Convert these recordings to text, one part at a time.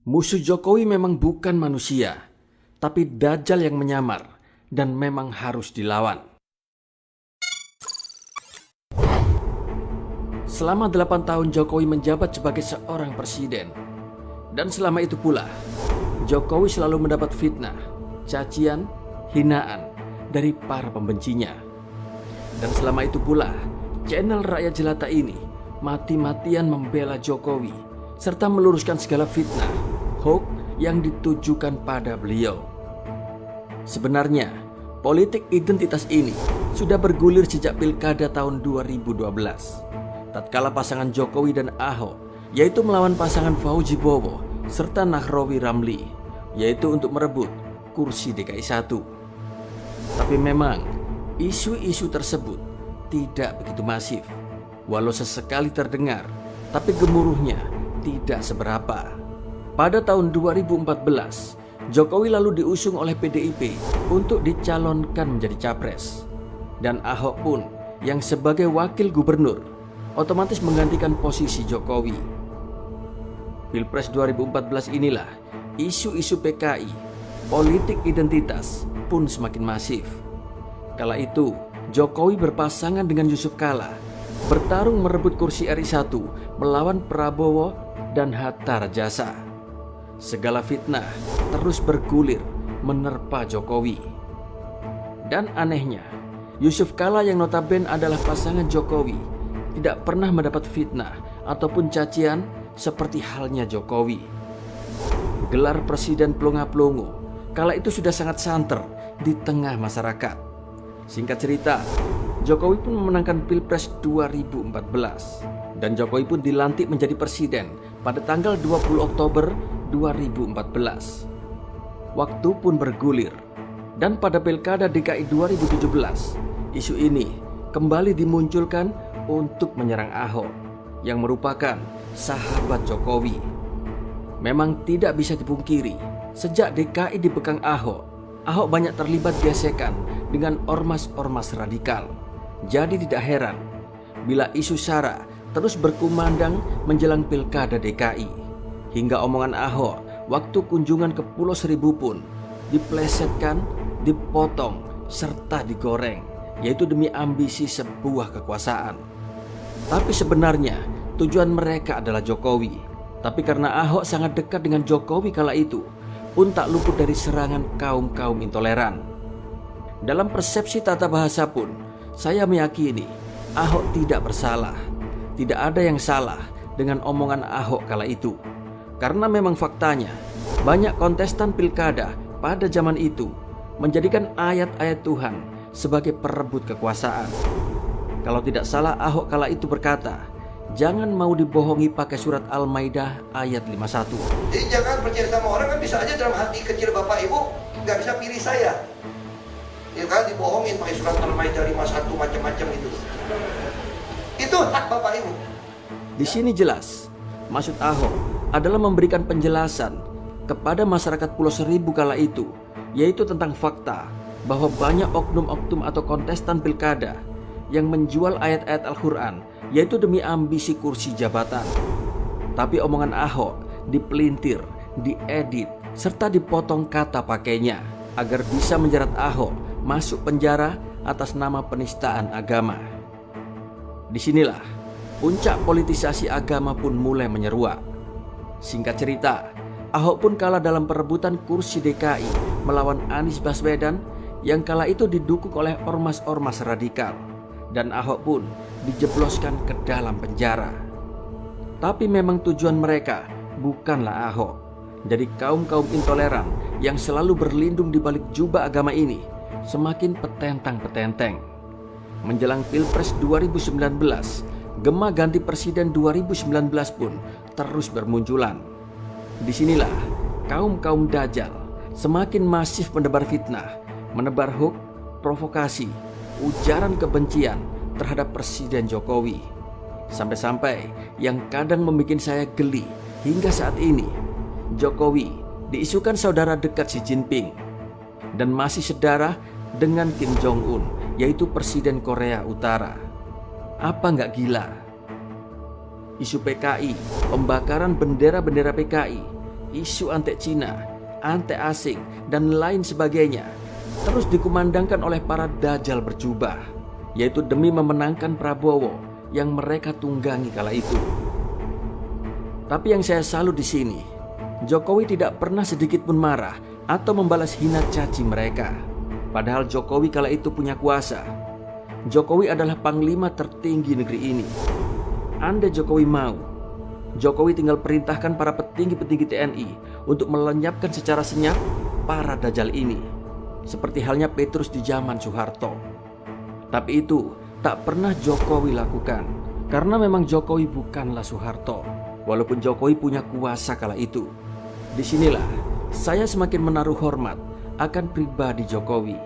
Musuh Jokowi memang bukan manusia, tapi dajjal yang menyamar dan memang harus dilawan. Selama 8 tahun Jokowi menjabat sebagai seorang presiden. Dan selama itu pula, Jokowi selalu mendapat fitnah, cacian, hinaan dari para pembencinya. Dan selama itu pula, channel Rakyat Jelata ini mati-matian membela Jokowi serta meluruskan segala fitnah, hoax yang ditujukan pada beliau. Sebenarnya, politik identitas ini sudah bergulir sejak Pilkada tahun 2012. Tatkala pasangan Jokowi dan Ahok, yaitu melawan pasangan Fauzi Bowo serta Nahrawi Ramli, yaitu untuk merebut kursi DKI 1. Tapi memang isu-isu tersebut tidak begitu masif. Walau sesekali terdengar, tapi gemuruhnya tidak seberapa. Pada tahun 2014, Jokowi lalu diusung oleh PDIP untuk dicalonkan menjadi capres. Dan Ahok pun yang sebagai wakil gubernur otomatis menggantikan posisi Jokowi. Pilpres 2014 inilah isu-isu PKI, politik identitas pun semakin masif. Kala itu, Jokowi berpasangan dengan Yusuf Kala, bertarung merebut kursi RI 1 melawan Prabowo dan Hatta Rajasa. Segala fitnah terus bergulir menerpa Jokowi. Dan anehnya, Yusuf Kala yang notabene adalah pasangan Jokowi tidak pernah mendapat fitnah ataupun cacian seperti halnya Jokowi. Gelar Presiden Plonga-Plongo kala itu sudah sangat santer di tengah masyarakat. Singkat cerita, Jokowi pun memenangkan Pilpres 2014 dan Jokowi pun dilantik menjadi presiden pada tanggal 20 Oktober 2014. Waktu pun bergulir dan pada Pilkada DKI 2017, isu ini kembali dimunculkan untuk menyerang Ahok yang merupakan sahabat Jokowi. Memang tidak bisa dipungkiri, sejak DKI dipegang Ahok banyak terlibat gesekan dengan ormas-ormas radikal. Jadi tidak heran bila isu SARA terus berkumandang menjelang Pilkada DKI. Hingga omongan Ahok waktu kunjungan ke Pulau Seribu pun diplesetkan, dipotong, serta digoreng, yaitu demi ambisi sebuah kekuasaan. Tapi sebenarnya tujuan mereka adalah Jokowi. Tapi karena Ahok sangat dekat dengan Jokowi kala itu, pun tak luput dari serangan kaum-kaum intoleran. Dalam persepsi tata bahasa pun, saya meyakini Ahok tidak bersalah. Tidak ada yang salah dengan omongan Ahok kala itu. Karena memang faktanya, banyak kontestan pilkada pada zaman itu menjadikan ayat-ayat Tuhan sebagai perebut kekuasaan. Kalau tidak salah, Ahok kala itu berkata, jangan mau dibohongi pakai surat Al-Maidah ayat 51. Jadi jangan percaya sama orang, kan bisa aja dalam hati kecil Bapak Ibu nggak bisa pilih saya. Ya kan, dibohongin pakai surat Al-Maidah 51 macam-macam itu. Itu hak Bapak Ibu. Di sini jelas, maksud Ahok adalah memberikan penjelasan kepada masyarakat Pulau Seribu kala itu, yaitu tentang fakta bahwa banyak oknum-oknum atau kontestan pilkada yang menjual ayat-ayat Al-Quran, yaitu demi ambisi kursi jabatan. Tapi omongan Ahok dipelintir, diedit, serta dipotong kata pakainya agar bisa menjerat Ahok masuk penjara atas nama penistaan agama. Disinilah puncak politisasi agama pun mulai menyeruak. Singkat cerita, Ahok pun kalah dalam perebutan kursi DKI melawan Anies Baswedan yang kala itu didukung oleh ormas-ormas radikal. Dan Ahok pun dijebloskan ke dalam penjara. Tapi memang tujuan mereka bukanlah Ahok. Jadi kaum-kaum intoleran yang selalu berlindung di balik jubah agama ini semakin petentang-petenteng. Menjelang Pilpres 2019, gema ganti presiden 2019 pun terus bermunculan. Disinilah kaum-kaum dajjal semakin masif menebar fitnah, menebar hoax, provokasi, ujaran kebencian terhadap Presiden Jokowi. Sampai-sampai yang kadang membuat saya geli hingga saat ini, Jokowi diisukan saudara dekat Xi Jinping dan masih sedarah dengan Kim Jong-un, yaitu Presiden Korea Utara. Apa nggak gila? Isu PKI, pembakaran bendera-bendera PKI isu anti Cina, anti asing, dan lain sebagainya terus dikumandangkan oleh para dajjal berjubah, yaitu demi memenangkan Prabowo yang mereka tunggangi kala itu. Tapi yang saya salut di sini, Jokowi tidak pernah sedikit pun marah atau membalas hina caci mereka. Padahal Jokowi kala itu punya kuasa. Jokowi adalah panglima tertinggi negeri ini. Andai Jokowi mau, Jokowi tinggal perintahkan para petinggi-petinggi TNI untuk melenyapkan secara senyap para dajjal ini, seperti halnya Petrus di zaman Soeharto. Tapi itu tak pernah Jokowi lakukan, karena memang Jokowi bukanlah Soeharto, walaupun Jokowi punya kuasa kala itu. Disinilah saya semakin menaruh hormat akan pribadi Jokowi.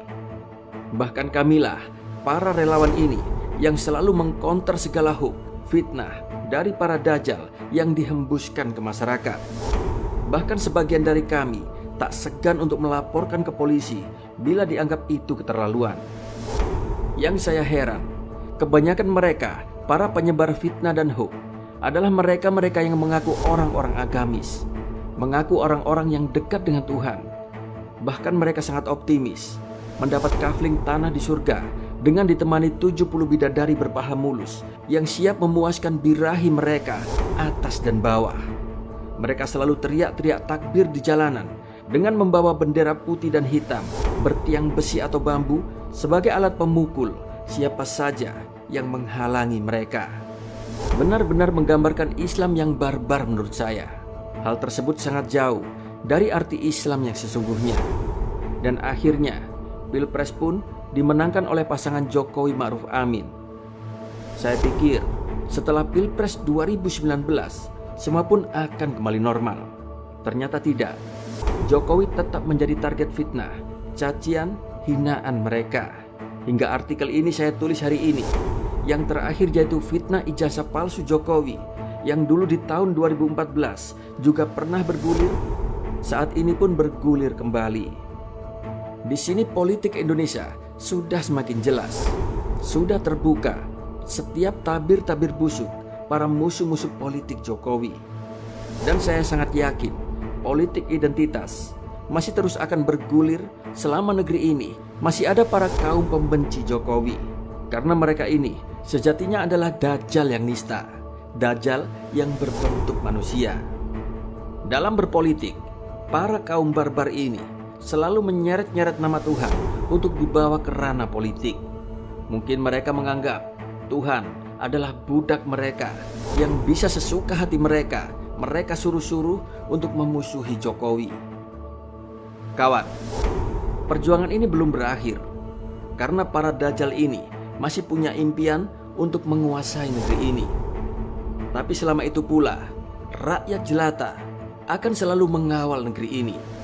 Bahkan kamilah, para relawan ini yang selalu mengkonter segala hoax, fitnah dari para dajjal yang dihembuskan ke masyarakat. Bahkan sebagian dari kami tak segan untuk melaporkan ke polisi bila dianggap itu keterlaluan. Yang saya heran, kebanyakan mereka, para penyebar fitnah dan hoax, adalah mereka-mereka yang mengaku orang-orang agamis, mengaku orang-orang yang dekat dengan Tuhan. Bahkan mereka sangat optimis mendapat kafling tanah di surga dengan ditemani 70 bidadari berpaha mulus yang siap memuaskan birahi mereka atas dan bawah. Mereka selalu teriak-teriak takbir di jalanan dengan membawa bendera putih dan hitam bertiang besi atau bambu sebagai alat pemukul siapa saja yang menghalangi mereka. Benar-benar menggambarkan Islam yang barbar menurut saya. Hal tersebut sangat jauh dari arti Islam yang sesungguhnya. Dan akhirnya Pilpres pun dimenangkan oleh pasangan Jokowi Ma'ruf Amin. Saya pikir setelah Pilpres 2019 semua pun akan kembali normal. Ternyata tidak. Jokowi tetap menjadi target fitnah, cacian, hinaan mereka. Hingga artikel ini saya tulis hari ini. Yang terakhir yaitu fitnah ijazah palsu Jokowi yang dulu di tahun 2014 juga pernah bergulir, saat ini pun bergulir kembali. Di sini politik Indonesia sudah semakin jelas, sudah terbuka setiap tabir-tabir busuk para musuh-musuh politik Jokowi. Dan saya sangat yakin politik identitas masih terus akan bergulir selama negeri ini masih ada para kaum pembenci Jokowi. Karena mereka ini sejatinya adalah dajjal yang nista, dajjal yang berbentuk manusia. Dalam berpolitik, para kaum barbar ini selalu menyeret-nyeret nama Tuhan untuk dibawa ke ranah politik. Mungkin mereka menganggap Tuhan adalah budak mereka yang bisa sesuka hati mereka suruh-suruh untuk memusuhi Jokowi. Kawan, perjuangan ini belum berakhir, karena para dajjal ini masih punya impian untuk menguasai negeri ini. Tapi selama itu pula, rakyat jelata akan selalu mengawal negeri ini.